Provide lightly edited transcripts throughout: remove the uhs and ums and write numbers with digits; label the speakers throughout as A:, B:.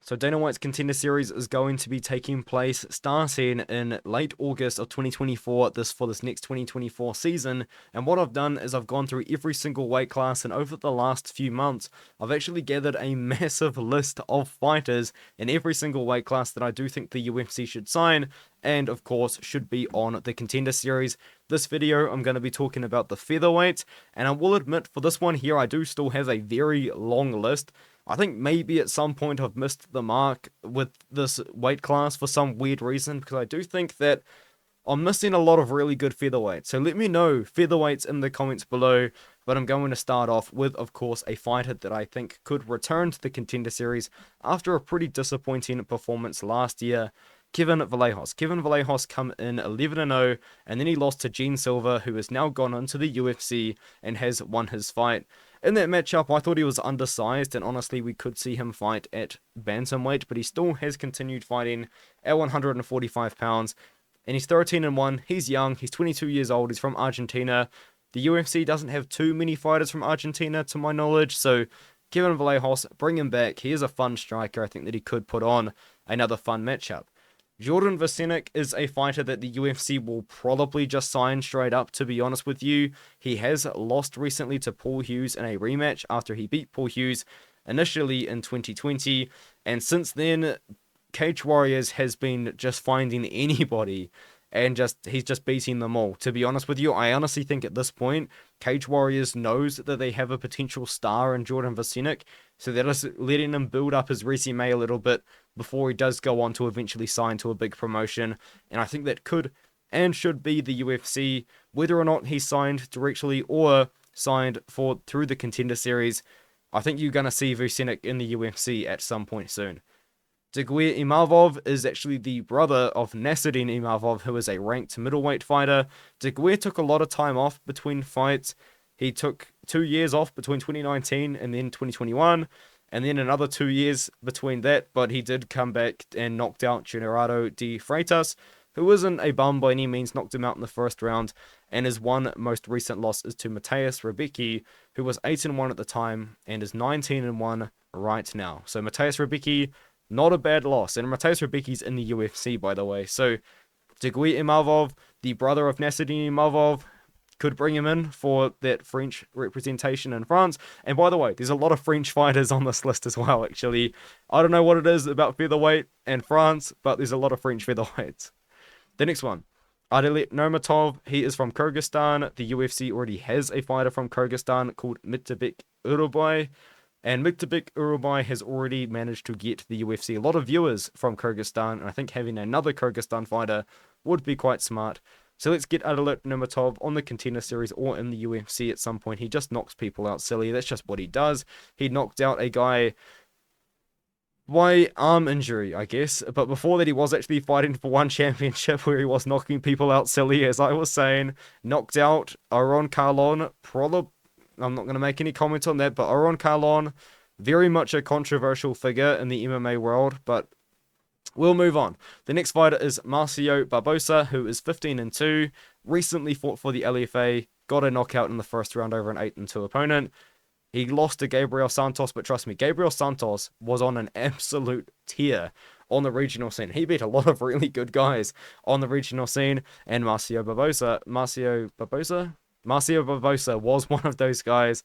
A: So Dana White's Contender Series is going to be taking place starting in late August of 2024 for this next 2024 season. And what I've done is I've gone through every single weight class, and over the last few months I've actually gathered a massive list of fighters in every single weight class that I do think the UFC should sign and of course should be on the Contender Series. This video I'm going to be talking about the featherweight, and I will admit for this one here I do still have a very long list. I think maybe at some point I've missed the mark with this weight class for some weird reason, because I do think that I'm missing a lot of really good featherweights. So let me know featherweights in the comments below. But I'm going to start off with, of course, a fighter that I think could return to the Contender Series after a pretty disappointing performance last year. Kevvalos. Kevin Vallejos come in 11-0, and then he lost to Gene Silva, who has now gone into the UFC and has won his fight. In that matchup, I thought he was undersized, and honestly, we could see him fight at bantamweight, but he still has continued fighting at 145 pounds, and he's 13-1. He's young, he's 22 years old, he's from Argentina. The UFC doesn't have too many fighters from Argentina, to my knowledge, so Kevin Vallejos, bring him back. He is a fun striker. I think that he could put on another fun matchup. Jordan Venic is a fighter that the UFC will probably just sign straight up, to be honest with you. He has lost recently to Paul Hughes in a rematch after he beat Paul Hughes initially in 2020. And since then, Cage Warriors has been just finding anybody and he's just beating them all. To be honest with you, I honestly think at this point, Cage Warriors knows that they have a potential star in Jordan Venic, so they're just letting him build up his resume a little bit before he does go on to eventually sign to a big promotion. And I think that could and should be the UFC, whether or not he's signed directly or signed through the Contender Series. I think you're going to see Venic in the UFC at some point soon. Degir Imavov is actually the brother of Nasruddin Imavov, who is a ranked middleweight fighter. Degir took a lot of time off between fights. He took 2 years off between 2019 and then 2021, and then another 2 years between that, but he did come back and knocked out Generado de Freitas, who isn't a bum by any means, knocked him out in the first round, and his one most recent loss is to Mateusz Rebicki, who was 8-1 at the time and is 19-1 right now. So Mateusz Rebicki, not a bad loss. And Mateusz Rebicki's in the UFC, by the way. So Degir Imavov, the brother of Nasruddin Imavov, could bring him in for that French representation in France. And by the way, there's a lot of French fighters on this list as well, actually. I don't know what it is about featherweight and France, but there's a lot of French featherweights. The next one, Adnoov Nurmatov. He is from Kyrgyzstan. The UFC already has a fighter from Kyrgyzstan called Milich Urubai. And Milich Urubai has already managed to get the UFC a lot of viewers from Kyrgyzstan, and I think having another Kyrgyzstan fighter would be quite smart. So let's get Adnoov Nurmatov on the Contender Series or in the UFC at some point. He just knocks people out silly. That's just what he does. He knocked out a guy by arm injury, I guess. But before that, he was actually fighting for one championship where he was knocking people out silly, as I was saying. Knocked out Aron Carlon, I'm not going to make any comments on that, but Aron Carlon, very much a controversial figure in the MMA world, but we'll move on. The next fighter is Marcio Barbosa, who is 15-2, recently fought for the LFA, got a knockout in the first round over an 8-2 opponent. He lost to Gabriel Santos, but trust me, Gabriel Santos was on an absolute tear on the regional scene. He beat a lot of really good guys on the regional scene, and Marcio Barbosa was one of those guys,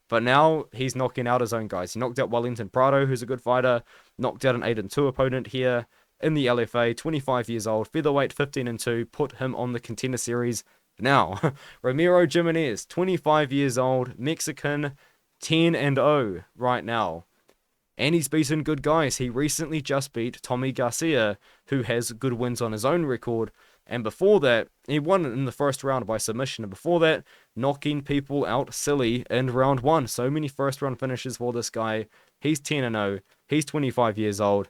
A: but now he's knocking out his own guys. He knocked out Wellington Prado, who's a good fighter, knocked out an 8-2 opponent here in the LFA, 25 years old, featherweight, 15-2, put him on the Contender Series now. Romero Jimenez, 25 years old, Mexican, 10-0 right now. And he's beaten good guys. He recently just beat Tommy Garcia, who has good wins on his own record. And before that, he won in the first round by submission. And before that, knocking people out silly in round 1. So many first round finishes for this guy. He's 10-0. He's 25 years old.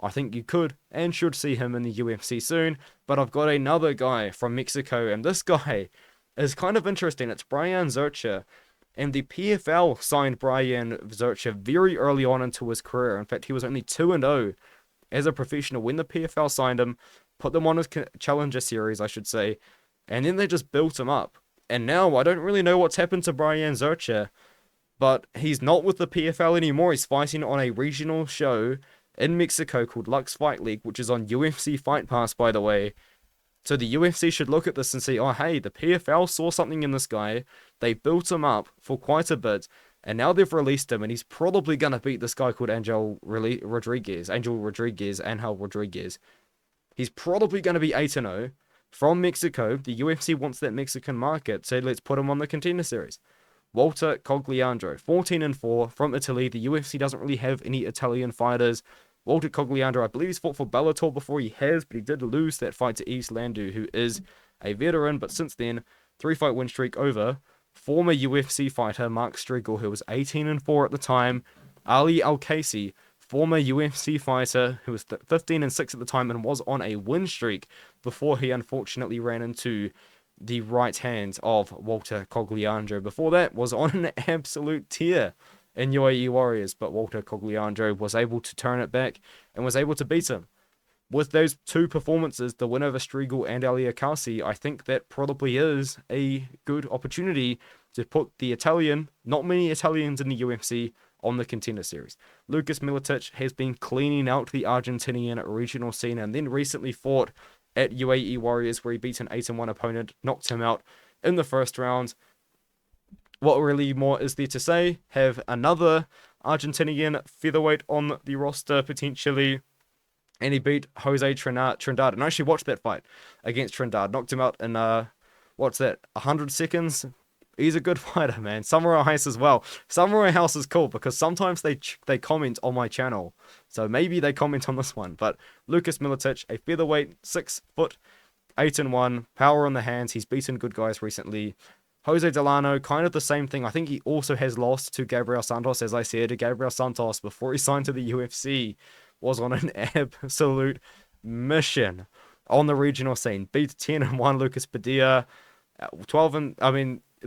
A: I think you could and should see him in the UFC soon. But I've got another guy from Mexico. And this guy is kind of interesting. It's Brian Zercher. And the PFL signed Brian Zercher very early on into his career. In fact, he was only 2-0 as a professional when the PFL signed him, put them on his Challenger Series, I should say, and then they just built him up. And now I don't really know what's happened to Brian Zercher, but he's not with the PFL anymore. He's fighting on a regional show in Mexico called Lux Fight League, which is on UFC Fight Pass, by the way. So the UFC should look at this and see, oh, hey, the PFL saw something in this guy. They built him up for quite a bit, and now they've released him, and he's probably going to beat this guy called Angel Rodriguez. He's probably going to be 8-0 from Mexico. The UFC wants that Mexican market, so let's put him on the Contender Series. Walter Cogliandro, 14-4 from Italy. The UFC doesn't really have any Italian fighters. Walter Cogliandro, I believe he's fought for Bellator before. He has, but he did lose that fight to East Landu, who is a veteran. But since then, 3-fight win streak over former UFC fighter Mark Striegel, who was 18-4 at the time. Ali Al-Casey, former UFC fighter who was 15-6 at the time and was on a win streak before he unfortunately ran into the right hand of Walter Cogliandro. Before that, was on an absolute tear in UAE Warriors, but Walter Cogliandro was able to turn it back and was able to beat him. With those two performances, the win over Striegel and Ali Al-Casey, I think that probably is a good opportunity to put the Italian, not many Italians in the UFC, on the Contender Series. Lucas Milich has been cleaning out the Argentinian regional scene and then recently fought at UAE Warriors where he beat an 8-1 opponent, knocked him out in the first round. What really more is there to say? Have another Argentinian featherweight on the roster potentially, and he beat Jose Trindade. And I actually watched that fight against Trindade, knocked him out in 100 seconds. He's a good fighter, man. Samurai House as well. Samurai House is cool because sometimes they comment on my channel. So maybe they comment on this one. But Lucas Milich, a featherweight, 6 foot, 8-1, power on the hands. He's beaten good guys recently. Jose Delano, kind of the same thing. I think he also has lost to Gabriel Santos, as I said. Gabriel Santos, before he signed to the UFC, was on an absolute mission on the regional scene. Beat 10-1 Lucas Padilla.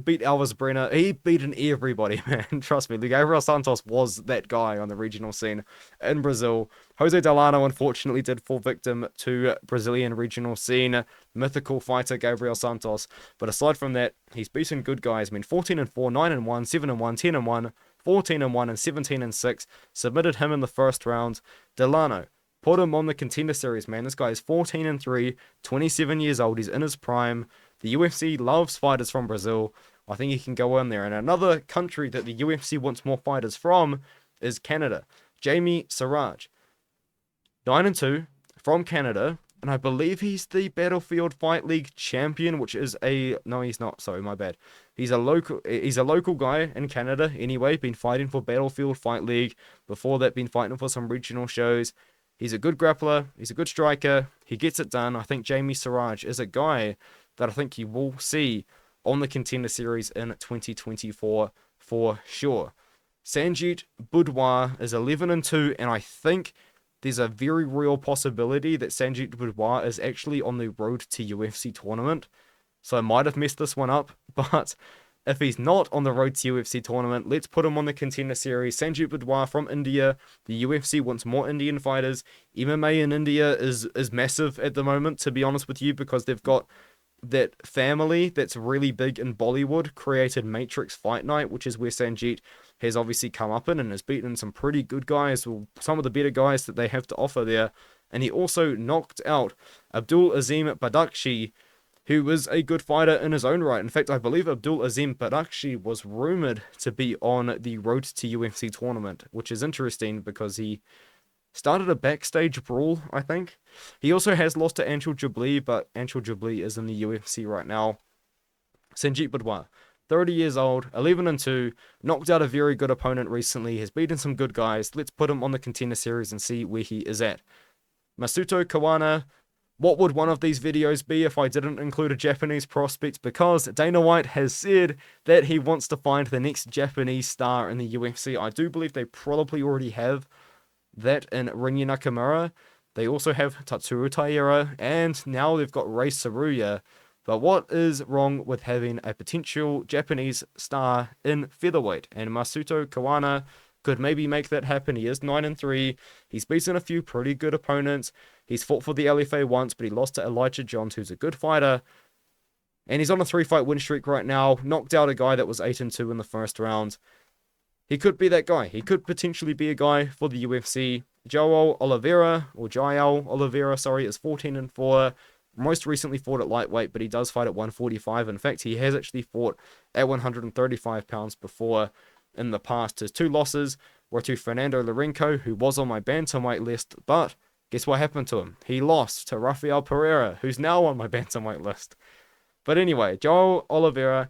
A: Beat Alves Brenner. He beaten everybody, man. Trust me. Gabriel Santos was that guy on the regional scene in Brazil. Jose Delano, unfortunately, did fall victim to Brazilian regional scene mythical fighter Gabriel Santos. But aside from that, he's beaten good guys. 14-4, 9-1, 7-1, 10-1, 14-1, and 17-6. Submitted him in the first round. Delano, put him on the Contender Series, man. This guy is 14-3, 27 years old. He's in his prime. The UFC loves fighters from Brazil. I think he can go in there. And another country that the UFC wants more fighters from is Canada. Jamie Siraj, 9-2 from Canada. And I believe he's the Battlefield Fight League champion, which is no, he's not. Sorry, my bad. He's a local guy in Canada anyway. Been fighting for Battlefield Fight League. Before that, been fighting for some regional shows. He's a good grappler. He's a good striker. He gets it done. I think Jamie Siraj is a guy that I think you will see on the Contender Series in 2024 for sure. Sanjit Boudoir is 11-2, and I think there's a very real possibility that Sanjit Boudoir is actually on the road to UFC tournament. So I might have messed this one up, but if he's not on the road to UFC tournament, let's put him on the Contender Series. Sanjit Boudoir from India. The UFC wants more Indian fighters. MMA in India is massive at the moment, to be honest with you, because they've got that family that's really big in Bollywood created Matrix Fight Night, which is where Sanjit has obviously come up in and has beaten some pretty good guys, some of the better guys that they have to offer there. And he also knocked out Abdul Azim Badakshi, who was a good fighter in his own right. In fact, I believe Abdul Azim Badakshi was rumored to be on the road to UFC tournament, which is interesting because he started a backstage brawl, I think. He also has lost to Anshul Jabli, but Anshul Jabli is in the UFC right now. Sanjit Boudoir, 30 years old, 11-2, knocked out a very good opponent recently, has beaten some good guys. Let's put him on the Contender Series and see where he is at. Masuto Kawana, what would one of these videos be if I didn't include a Japanese prospect? Because Dana White has said that he wants to find the next Japanese star in the UFC. I do believe they probably already have that in Rinya Nakamura. They also have Tatsuro Taira, and now they've got Rei Saruya. But what is wrong with having a potential Japanese star in featherweight? And Masuto Kawana could maybe make that happen. He is 9-3. He's beaten a few pretty good opponents. He's fought for the LFA once, but he lost to Elijah Johns, who's a good fighter. And he's on a 3-fight win streak right now. Knocked out a guy that was 8-2 in the first round. He could be that guy. He could potentially be a guy for the UFC. Joel Oliveira, or Jael Oliveira, sorry, is 14-4. Most recently fought at lightweight, but he does fight at 145. In fact, he has actually fought at 135 pounds before in the past. His 2 losses were to Fernando Lourenço, who was on my bantamweight list, but guess what happened to him? He lost to Rafael Pereira, who's now on my bantamweight list. But anyway, Joel Oliveira,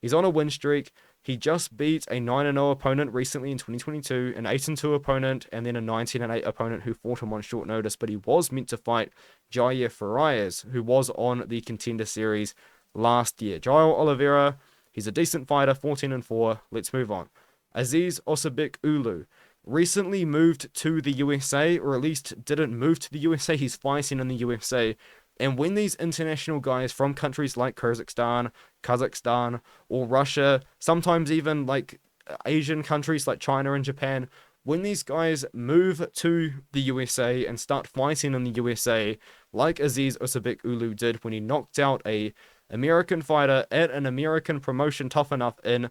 A: he's on a win streak. He just beat a 9-0 opponent recently in 2022, an 8-2 opponent, and then a 19-8 opponent who fought him on short notice, but he was meant to fight Jair Farias, who was on the Contender Series last year. Joel Oliveira, he's a decent fighter, 14-4. Let's move on. Aziz Ulug recently moved to the USA, or at least didn't move to the USA. He's fighting in the USA. And when these international guys from countries like Kyrgyzstan, Kazakhstan, or Russia, sometimes even like Asian countries like China and Japan, when these guys move to the USA and start fighting in the USA, like Aziz Ulug did when he knocked out a American fighter at an American promotion Tough Enough in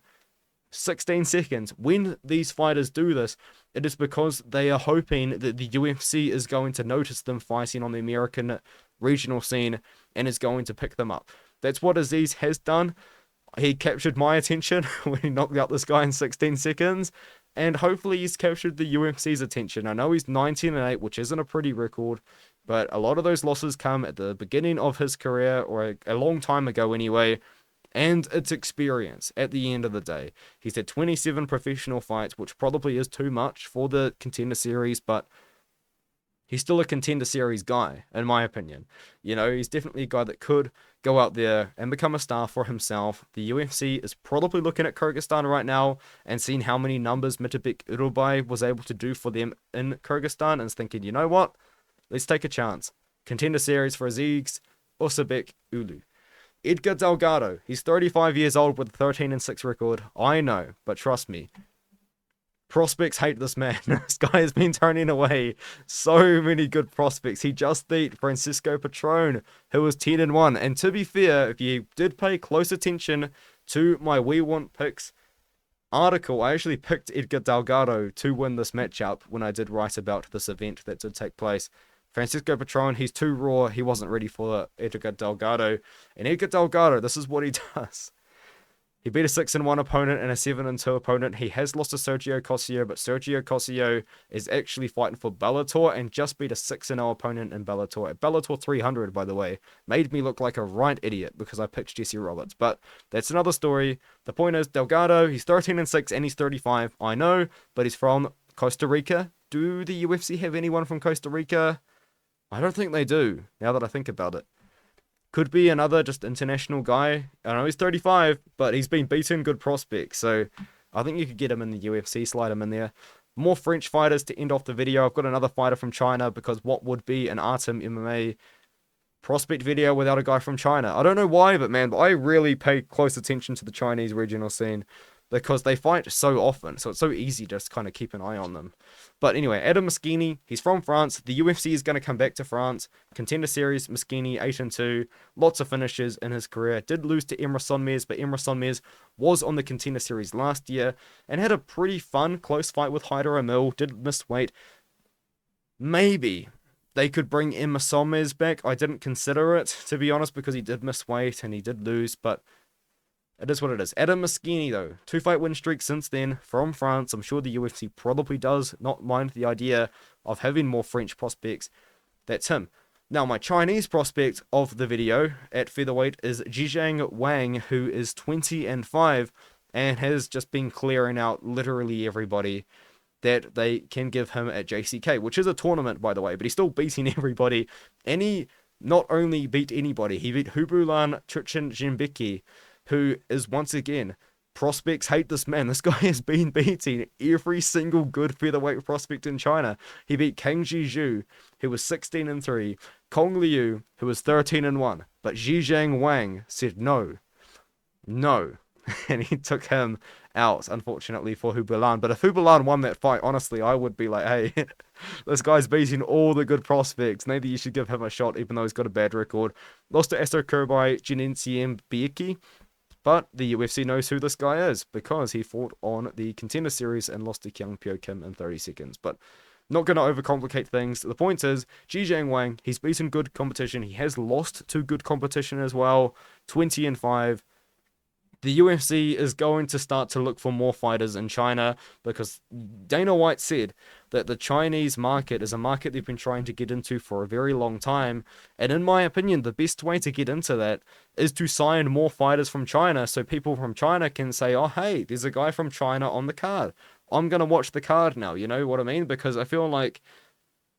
A: 16 seconds. When these fighters do this, it is because they are hoping that the UFC is going to notice them fighting on the American regional scene and is going to pick them up. That's what Aziz has done. He captured my attention when he knocked out this guy in 16 seconds, and hopefully he's captured the UFC's attention. I know he's 19-8, which isn't a pretty record, but a lot of those losses come at the beginning of his career, or a long time ago anyway, and it's experience at the end of the day. He's had 27 professional fights, which probably is too much for the Contender Series, but he's still a Contender Series guy, in my opinion. You know, he's definitely a guy that could go out there and become a star for himself. The UFC is probably looking at Kyrgyzstan right now and seeing how many numbers Mitabek Urubai was able to do for them in Kyrgyzstan and is thinking, you know what? Let's take a chance. Contender Series for Aziz Ulug. Edgar Delgado. He's 35 years old with a 13-6 record. I know, but trust me, prospects hate this man. This guy has been turning away so many good prospects. He just beat Francisco Patron, who was 10-1. And to be fair, if you did pay close attention to my We Want Picks article, I actually picked Edgar Delgado to win this matchup when I did write about this event that did take place. Francisco Patron, he's too raw. He wasn't ready for Edgar Delgado. And Edgar Delgado, this is what he does. He beat a 6-1 opponent and a 7-2 opponent. He has lost to Sergio Cosio, but Sergio Cosio is actually fighting for Bellator and just beat a 6-0 opponent in Bellator. At Bellator 300, by the way. Made me look like a right idiot because I picked Jesse Roberts. But that's another story. The point is, Delgado, he's 13-6 and he's 35. I know, but he's from Costa Rica. Do the UFC have anyone from Costa Rica? I don't think they do, now that I think about it. Could be another just international guy. I know he's 35, but he's been beaten good prospects. So I think you could get him in the UFC, slide him in there. More French fighters to end off the video. I've got another fighter from China because what would be an Artem MMA prospect video without a guy from China? I don't know why, but man, I really pay close attention to the Chinese regional scene because they fight so often. So it's so easy to just kind of keep an eye on them. But anyway, Edam Mkini, he's from France. The UFC is going to come back to France. Contender Series, Mkini, 8-2. Lots of finishes in his career. Did lose to Emre Sonmez, but Emre Sonmez was on the Contender Series last year and had a pretty fun, close fight with Haider Emil. Did miss weight. Maybe they could bring Emre Sonmez back. I didn't consider it, to be honest, because he did miss weight and he did lose, but it is what it is. Edam Mkini, though. 2-fight win streak since then from France. I'm sure the UFC probably does not mind the idea of having more French prospects. That's him. Now, my Chinese prospect of the video at featherweight is Jiang Wang, who is 20-5 and has just been clearing out literally everybody that they can give him at JCK, which is a tournament, by the way, but he's still beating everybody. And he not only beat anybody, he beat Hubulan Chuchin-Jimbeki, who is, once again, prospects hate this man. This guy has been beating every single good featherweight prospect in China. He beat Kang Jiju, who was 16-3, Kong Liu, who was 13-1, but Jiang Wang said no, and he took him out, unfortunately, for Hubulan. But if Hubulan won that fight, honestly, I would be like, hey, this guy's beating all the good prospects. Maybe you should give him a shot, even though he's got a bad record. Lost to Aso Kurbai, Jinenciem Bieki. But the UFC knows who this guy is because he fought on the Contender Series and lost to Kyung Pyo Kim in 30 seconds. But Not going to overcomplicate things. The point is, Jiang Wang, he's beaten good competition. He has lost to good competition as well. 20-5. The UFC is going to start to look for more fighters in China because Dana White said that the Chinese market is a market they've been trying to get into for a very long time. And in my opinion, the best way to get into that is to sign more fighters from China so people from China can say, oh, hey, there's a guy from China on the card. I'm going to watch the card now, you know what I mean? Because I feel like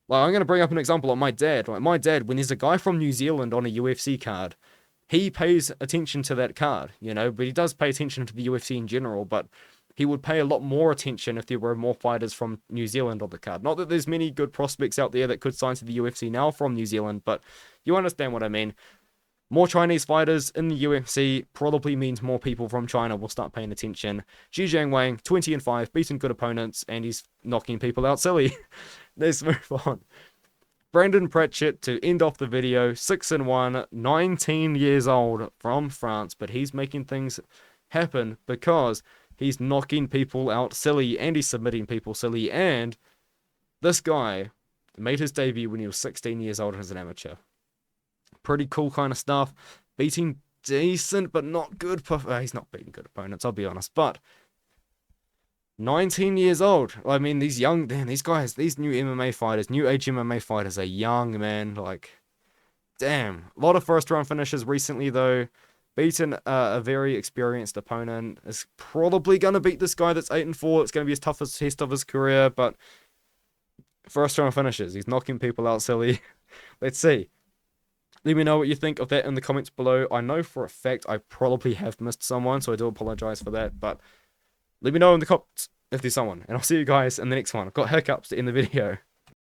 A: I'm going to bring up an example of my dad. Like, my dad, when there's a guy from New Zealand on a UFC card, he pays attention to that card, you know, but he does pay attention to the UFC in general, but he would pay a lot more attention if there were more fighters from New Zealand on the card. Not that there's many good prospects out there that could sign to the UFC now from New Zealand, but you understand what I mean. More Chinese fighters in the UFC probably means more people from China will start paying attention. Jiang Wang, 20-5, beating good opponents, and he's knocking people out silly. Let's move on. Brandon Pratchett to end off the video, 6-1, 19 years old, from France, but he's making things happen because he's knocking people out silly and he's submitting people silly, and this guy made his debut when he was 16 years old as an amateur. Pretty cool kind of stuff. Beating decent but not good, he's not beating good opponents, I'll be honest, but 19 years old. I mean, these guys, these new MMA fighters, new age MMA fighters are young, man. Like, damn. A lot of first round finishes recently, though. Beaten a very experienced opponent. Is probably going to beat this guy that's 8-4. It's going to be his toughest test of his career, but first round finishes. He's knocking people out silly. Let's see. Let me know what you think of that in the comments below. I know for a fact I probably have missed someone, so I do apologize for that, but let me know in the comments if there's someone, and I'll see you guys in the next one. I've got hiccups to end the video.